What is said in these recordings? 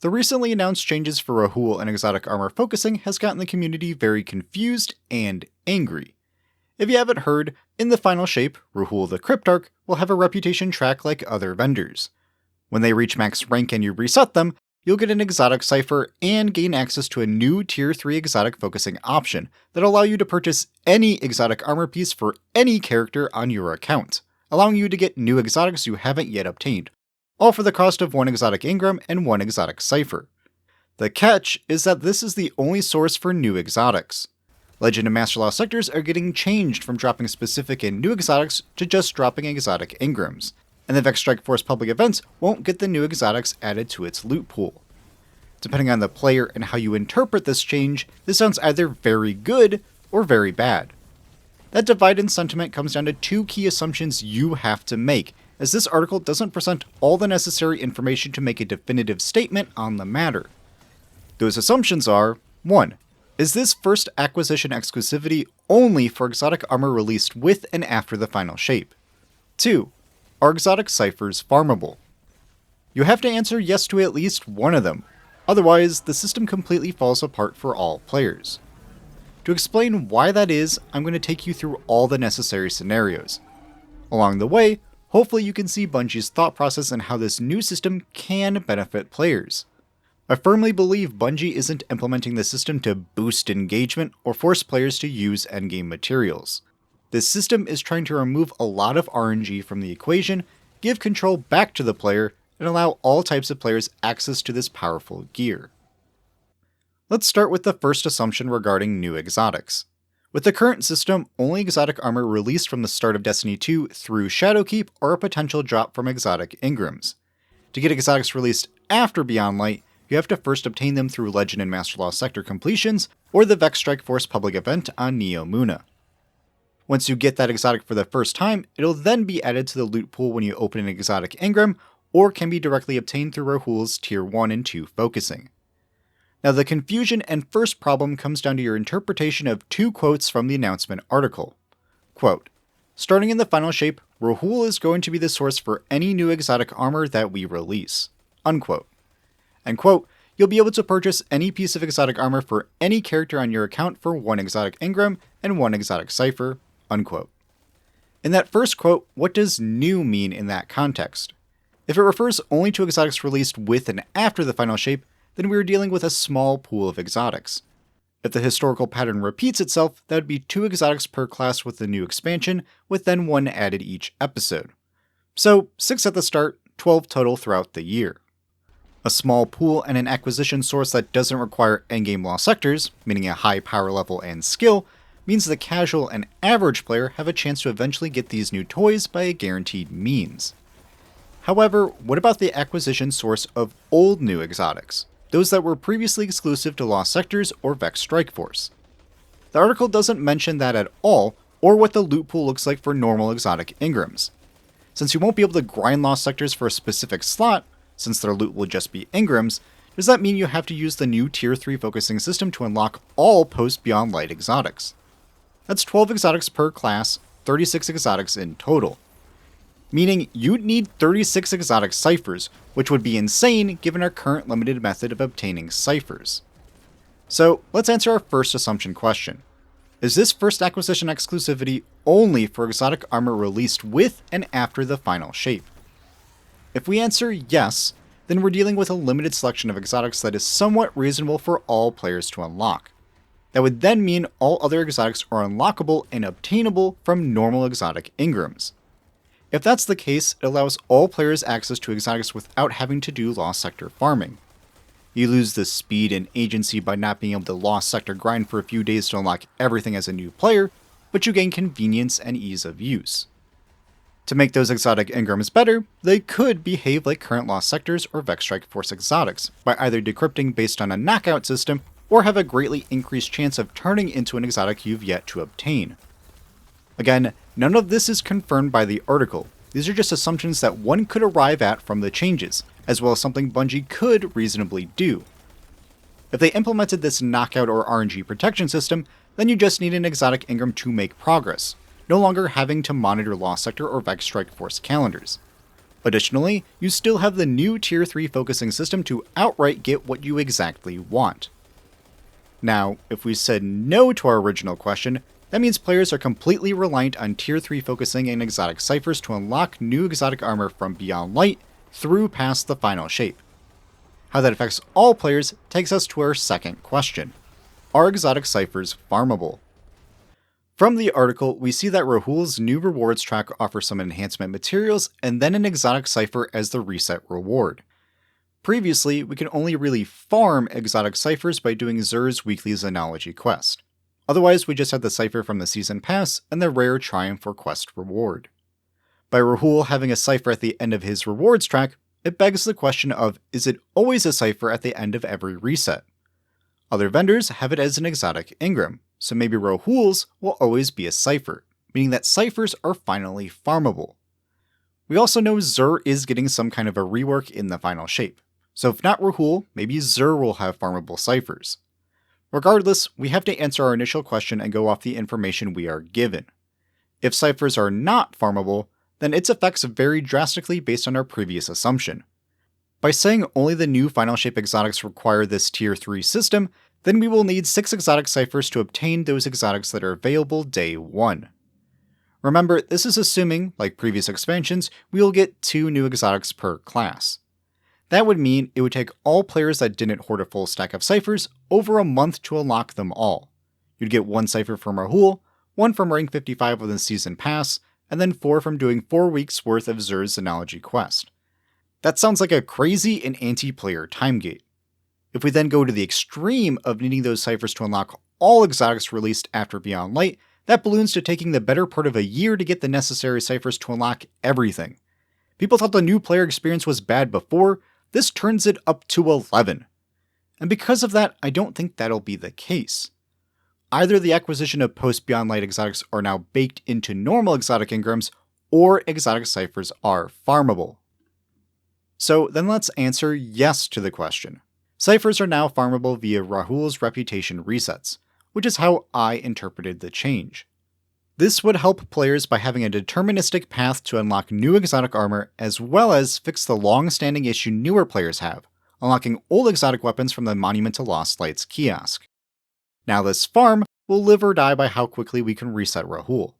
The recently announced changes for Rahool and exotic armor focusing has gotten the community very confused and angry. If you haven't heard, in the final shape, Rahool the Cryptarch will have a reputation track like other vendors. When they reach max rank and you reset them, you'll get an exotic cipher and gain access to a new Tier 3 exotic focusing option that'll allow you to purchase any exotic armor piece for any character on your account, allowing you to get new exotics you haven't yet obtained, all for the cost of one exotic Engram and one exotic cipher. The catch is that this is the only source for new exotics. Legend and Master Law sectors are getting changed from dropping specific and new exotics to just dropping exotic Engrams, and the Vex Strike Force public events won't get the new exotics added to its loot pool. Depending on the player and how you interpret this change, this sounds either very good or very bad. That divide in sentiment comes down to two key assumptions you have to make, as this article doesn't present all the necessary information to make a definitive statement on the matter. Those assumptions are: 1. Is this first acquisition exclusivity only for exotic armor released with and after the final shape? 2. Are exotic ciphers farmable? You have to answer yes to at least one of them, otherwise the system completely falls apart for all players. To explain why that is, I'm going to take you through all the necessary scenarios. Along the way, hopefully you can see Bungie's thought process and how this new system can benefit players. I firmly believe Bungie isn't implementing the system to boost engagement or force players to use endgame materials. This system is trying to remove a lot of RNG from the equation, give control back to the player, and allow all types of players access to this powerful gear. Let's start with the first assumption regarding new exotics. With the current system, only exotic armor released from the start of Destiny 2 through Shadowkeep are a potential drop from exotic Engrams. To get exotics released after Beyond Light, you have to first obtain them through Legend and Master Law sector completions or the Vex Strike Force public event on Neo Muna. Once you get that exotic for the first time, it'll then be added to the loot pool when you open an exotic Engram, or can be directly obtained through Rahool's Tier 1 and 2 focusing. Now the confusion and first problem comes down to your interpretation of two quotes from the announcement article. Quote, "Starting in the final shape, Rahool is going to be the source for any new exotic armor that we release." Unquote. And quote, "You'll be able to purchase any piece of exotic armor for any character on your account for one exotic Engram and one exotic cipher." Unquote. In that first quote, what does new mean in that context? If it refers only to exotics released with and after the final shape, then we are dealing with a small pool of exotics. If the historical pattern repeats itself, that would be 2 exotics per class with the new expansion, with then 1 added each episode. So 6 at the start, 12 total throughout the year. A small pool and an acquisition source that doesn't require endgame law sectors, meaning a high power level and skill, means the casual and average player have a chance to eventually get these new toys by a guaranteed means. However, what about the acquisition source of old new exotics? Those that were previously exclusive to Lost Sectors or Vex Strike Force. The article doesn't mention that at all, or what the loot pool looks like for normal exotic Engrams. Since you won't be able to grind Lost Sectors for a specific slot, since their loot will just be Engrams, does that mean you have to use the new Tier 3 focusing system to unlock all post-Beyond Light exotics? That's 12 exotics per class, 36 exotics in total. Meaning you'd need 36 exotic ciphers, which would be insane given our current limited method of obtaining ciphers. So let's answer our first assumption question. Is this first acquisition exclusivity only for exotic armor released with and after the final shape? If we answer yes, then we're dealing with a limited selection of exotics that is somewhat reasonable for all players to unlock. That would then mean all other exotics are unlockable and obtainable from normal exotic Engrams. If that's the case, it allows all players access to exotics without having to do Lost Sector farming. You lose the speed and agency by not being able to Lost Sector grind for a few days to unlock everything as a new player, but you gain convenience and ease of use. To make those exotic Engrams better, they could behave like current Lost Sectors or Vex Strike Force exotics, by either decrypting based on a knockout system, or have a greatly increased chance of turning into an exotic you've yet to obtain. Again, none of this is confirmed by the article. These are just assumptions that one could arrive at from the changes, as well as something Bungie could reasonably do. If they implemented this knockout or RNG protection system, then you just need an exotic Engram to make progress, no longer having to monitor Lost Sector or Vex Strike Force calendars. Additionally, you still have the new Tier 3 focusing system to outright get what you exactly want. Now, if we said no to our original question, that means players are completely reliant on Tier 3 focusing and exotic ciphers to unlock new exotic armor from Beyond Light through past the final shape. How that affects all players takes us to our second question. Are exotic ciphers farmable? From the article, we see that Rahool's new rewards track offers some enhancement materials and then an exotic cipher as the reset reward. Previously, we could only really farm exotic ciphers by doing Xur's weekly Xenology quest. Otherwise, we just had the cipher from the season pass and the rare Triumph or quest reward. By Rahool having a cipher at the end of his rewards track, it begs the question of, is it always a cipher at the end of every reset? Other vendors have it as an exotic Engram, so maybe Rahool's will always be a cipher, meaning that ciphers are finally farmable. We also know Xur is getting some kind of a rework in the final shape, so if not Rahool, maybe Xur will have farmable ciphers. Regardless, we have to answer our initial question and go off the information we are given. If ciphers are not farmable, then its effects vary drastically based on our previous assumption. By saying only the new final shape exotics require this Tier 3 system, then we will need 6 exotic ciphers to obtain those exotics that are available day 1. Remember, this is assuming, like previous expansions, we will get 2 new exotics per class. That would mean it would take all players that didn't hoard a full stack of ciphers over a month to unlock them all. You'd get 1 cipher from Rahool, 1 from rank 55 with the season pass, and then 4 from doing 4 weeks worth of Xur's Xenology quest. That sounds like a crazy and anti-player time gate. If we then go to the extreme of needing those ciphers to unlock all exotics released after Beyond Light, that balloons to taking the better part of a year to get the necessary ciphers to unlock everything. People thought the new player experience was bad before, this turns it up to 11. And because of that, I don't think that'll be the case. Either the acquisition of post-Beyond Light exotics are now baked into normal exotic Engrams, or exotic ciphers are farmable. So then let's answer yes to the question. Ciphers are now farmable via Rahool's reputation resets, which is how I interpreted the change. This would help players by having a deterministic path to unlock new exotic armor, as well as fix the long-standing issue newer players have, unlocking old exotic weapons from the Monument to Lost Lights kiosk. Now this farm will live or die by how quickly we can reset Rahool.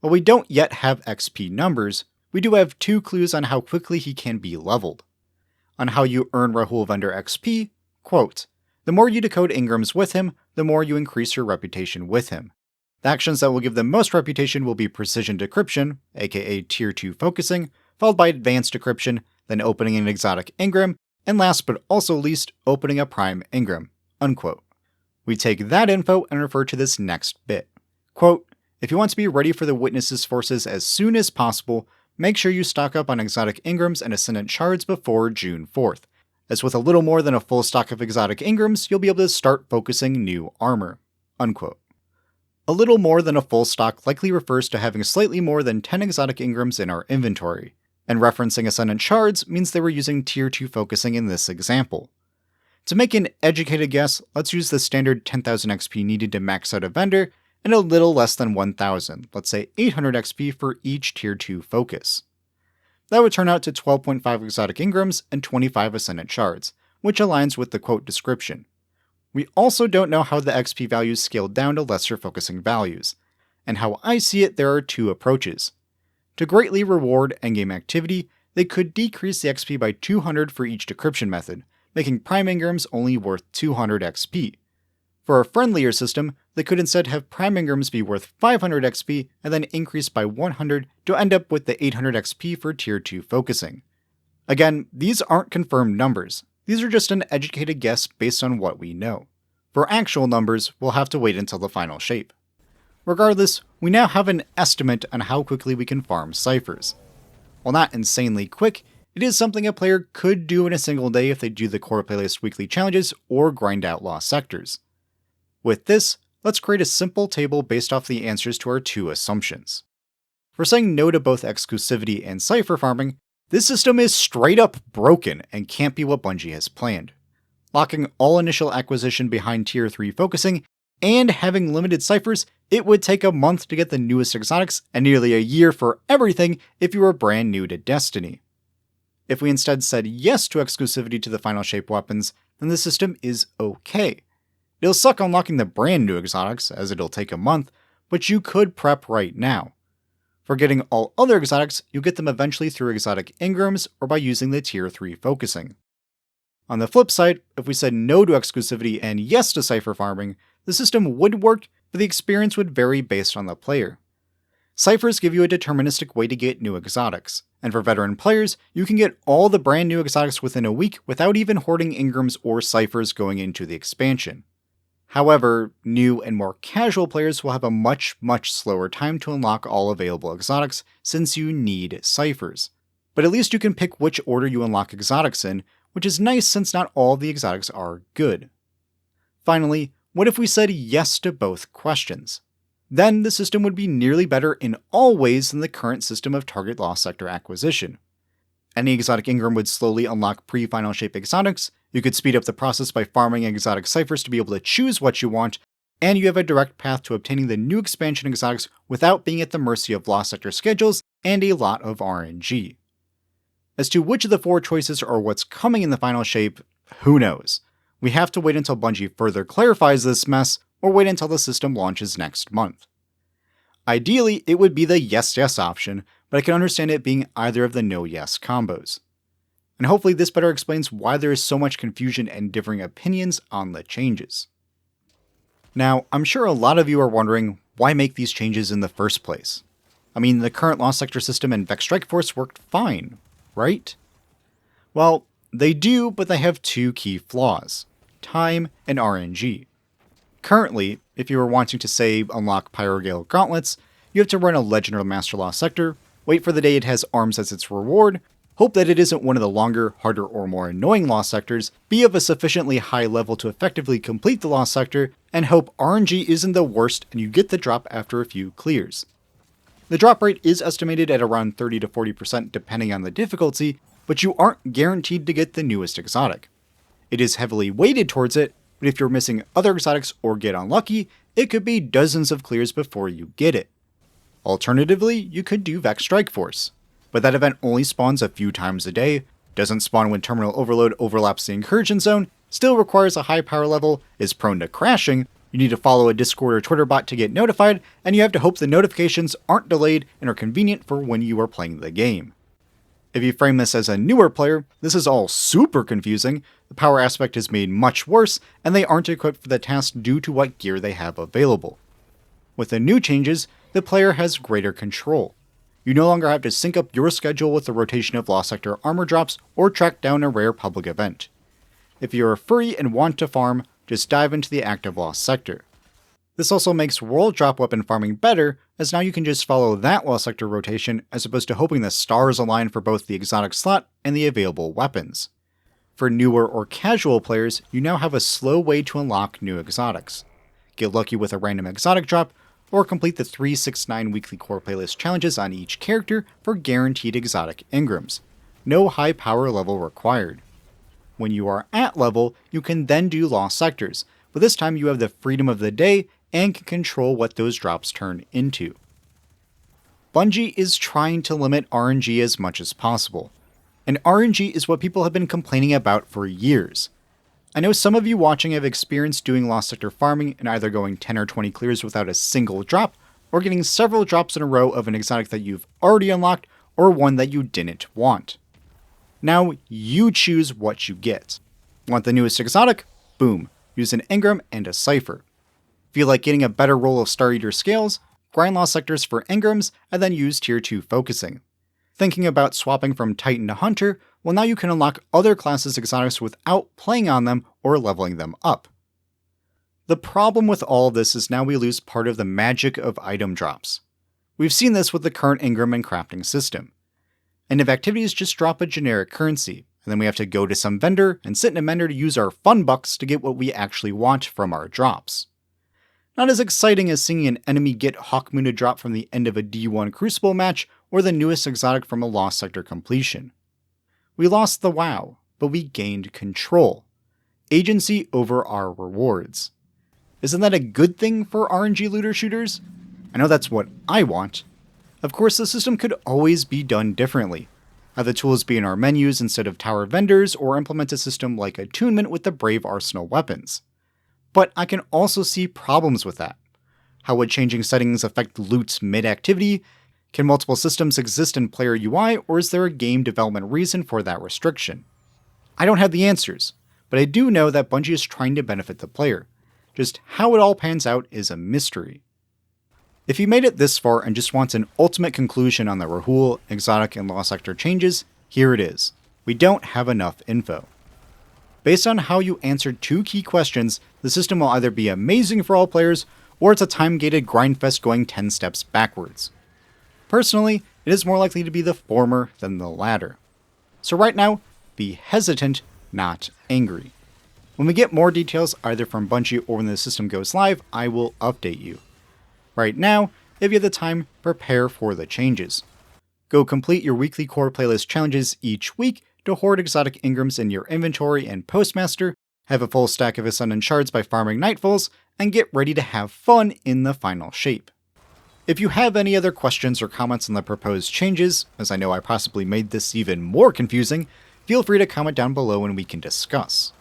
While we don't yet have XP numbers, we do have 2 clues on how quickly he can be leveled. On how you earn Rahool vendor XP, quote, the more you decode Engrams with him, the more you increase your reputation with him. The actions that will give the most reputation will be Precision Decryption, aka Tier 2 Focusing, followed by Advanced Decryption, then opening an exotic Engram, and last but also least, opening a Prime Engram, unquote. We take that info and refer to this next bit. Quote, if you want to be ready for the Witness's forces as soon as possible, make sure you stock up on exotic Engrams and Ascendant Shards before June 4th, as with a little more than a full stock of exotic Engrams, you'll be able to start focusing new armor, unquote. A little more than a full stock likely refers to having slightly more than 10 exotic Engrams in our inventory, and referencing Ascendant Shards means they were using Tier 2 focusing in this example. To make an educated guess, let's use the standard 10,000 XP needed to max out a vendor, and a little less than 1,000, let's say 800 XP for each Tier 2 focus. That would turn out to 12.5 exotic Engrams and 25 Ascendant Shards, which aligns with the quote description. We also don't know how the XP values scaled down to lesser focusing values, and how I see it, there are 2 approaches. To greatly reward endgame activity, they could decrease the XP by 200 for each decryption method, making Prime Engrams only worth 200 XP. For a friendlier system, they could instead have Prime Engrams be worth 500 XP and then increase by 100 to end up with the 800 XP for Tier 2 focusing. Again, these aren't confirmed numbers, these are just an educated guess based on what we know. For actual numbers, we'll have to wait until the final shape. Regardless, we now have an estimate on how quickly we can farm ciphers. While not insanely quick, it is something a player could do in a single day if they do the core playlist weekly challenges or grind out lost sectors. With this, let's create a simple table based off the answers to our 2 assumptions. For saying no to both exclusivity and cipher farming, this system is straight up broken and can't be what Bungie has planned. Locking all initial acquisition behind Tier 3 focusing, and having limited ciphers, it would take a month to get the newest exotics and nearly a year for everything if you were brand new to Destiny. If we instead said yes to exclusivity to the final shape weapons, then the system is okay. It'll suck unlocking the brand new exotics, as it'll take a month, but you could prep right now. For getting all other exotics, you'll get them eventually through exotic Engrams or by using the tier 3 focusing. On the flip side, if we said no to exclusivity and yes to cipher farming, the system would work, but the experience would vary based on the player. Ciphers give you a deterministic way to get new exotics, and for veteran players, you can get all the brand new exotics within a week without even hoarding Engrams or Ciphers going into the expansion. However, new and more casual players will have a much slower time to unlock all available exotics since you need Ciphers. But at least you can pick which order you unlock exotics in, which is nice since not all the exotics are good. Finally, what if we said yes to both questions? Then the system would be nearly better in all ways than the current system of target lost sector acquisition. Any exotic Engram would slowly unlock pre-final shape exotics, you could speed up the process by farming exotic ciphers to be able to choose what you want, and you have a direct path to obtaining the new expansion exotics without being at the mercy of lost sector schedules and a lot of RNG. As to which of the 4 choices are what's coming in the final shape, who knows? We have to wait until Bungie further clarifies this mess, or wait until the system launches next month. Ideally, it would be the yes option, but I can understand it being either of the no-yes combos. And hopefully this better explains why there is so much confusion and differing opinions on the changes. Now, I'm sure a lot of you are wondering, why make these changes in the first place? I mean, the current Lost Sector system and Vex Strike Force worked fine, right? Well, they do, but they have 2 key flaws: time and RNG. Currently, if you were wanting to, say, unlock Pyrogale Gauntlets, you have to run a Legend or Master Lost Sector, wait for the day it has arms as its reward, hope that it isn't one of the longer, harder, or more annoying Lost Sectors, be of a sufficiently high level to effectively complete the Lost Sector, and hope RNG isn't the worst and you get the drop after a few clears. The drop rate is estimated at around 30 to 40% depending on the difficulty, but you aren't guaranteed to get the newest exotic. It is heavily weighted towards it, but if you're missing other exotics or get unlucky, it could be dozens of clears before you get it. Alternatively, you could do Vex Strike Force, but that event only spawns a few times a day, doesn't spawn when Terminal Overload overlaps the incursion zone, still requires a high power level, is prone to crashing, you need to follow a Discord or Twitter bot to get notified, and you have to hope the notifications aren't delayed and are convenient for when you are playing the game. If you frame this as a newer player, this is all super confusing, the power aspect is made much worse, and they aren't equipped for the task due to what gear they have available. With the new changes, the player has greater control. You no longer have to sync up your schedule with the rotation of Lost Sector armor drops or track down a rare public event. If you're a furry and want to farm, just dive into the active Lost Sector. This also makes world drop weapon farming better, as now you can just follow that Lost Sector rotation as opposed to hoping the stars align for both the exotic slot and the available weapons. For newer or casual players, you now have a slow way to unlock new exotics. Get lucky with a random exotic drop, or complete the 369 weekly core playlist challenges on each character for guaranteed exotic Engrams. No high power level required. When you are at level, you can then do Lost Sectors, but this time you have the freedom of the day and can control what those drops turn into. Bungie is trying to limit RNG as much as possible, and RNG is what people have been complaining about for years. I know some of you watching have experienced doing Lost Sector farming and either going 10 or 20 clears without a single drop, or getting several drops in a row of an exotic that you've already unlocked, or one that you didn't want. Now you choose what you get. Want the newest exotic? Boom, use an Engram and a Cipher. Feel like getting a better roll of Star Eater scales? Grind Lost Sectors for Engrams, and then use Tier 2 focusing. Thinking about swapping from Titan to Hunter? Well, now you can unlock other classes exotics without playing on them or leveling them up. The problem with all of this is now we lose part of the magic of item drops. We've seen this with the current Engram and crafting system. End of activities just drop a generic currency, and then we have to go to some vendor and sit in a vendor to use our fun bucks to get what we actually want from our drops. Not as exciting as seeing an enemy get Hawkmoon to drop from the end of a D1 Crucible match or the newest exotic from a Lost Sector completion. We lost the WoW, but we gained control. Agency over our rewards. Isn't that a good thing for RNG looter shooters? I know that's what I want. Of course, the system could always be done differently. have the tools be in our menus instead of tower vendors, or implement a system like attunement with the Brave Arsenal weapons. But I can also see problems with that. How would changing settings affect loot mid-activity? Can multiple systems exist in player UI, or is there a game development reason for that restriction? I don't have the answers, but I do know that Bungie is trying to benefit the player. Just how it all pans out is a mystery. If you made it this far and just want an ultimate conclusion on the Rahool, Exotic, and Lost Sector changes, here it is. We don't have enough info. Based on how you answered two key questions, the system will either be amazing for all players, or it's a time-gated grindfest going 10 steps backwards. Personally, it is more likely to be the former than the latter. So right now, be hesitant, not angry. When we get more details either from Bungie or when the system goes live, I will update you. Right now, if you have the time, prepare for the changes. Go complete your weekly core playlist challenges each week to hoard exotic Engrams in your inventory and Postmaster, have a full stack of Ascendant Shards by farming Nightfalls, and get ready to have fun in the final shape. If you have any other questions or comments on the proposed changes, as I know I possibly made this even more confusing, feel free to comment down below and we can discuss.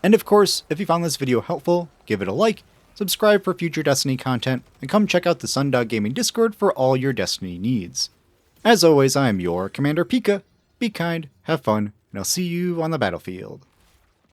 And of course, if you found this video helpful, give it a like, subscribe for future Destiny content, and come check out the Sundog Gaming Discord for all your Destiny needs. As always, I am your Commander Pika. Be kind, have fun, and I'll see you on the battlefield.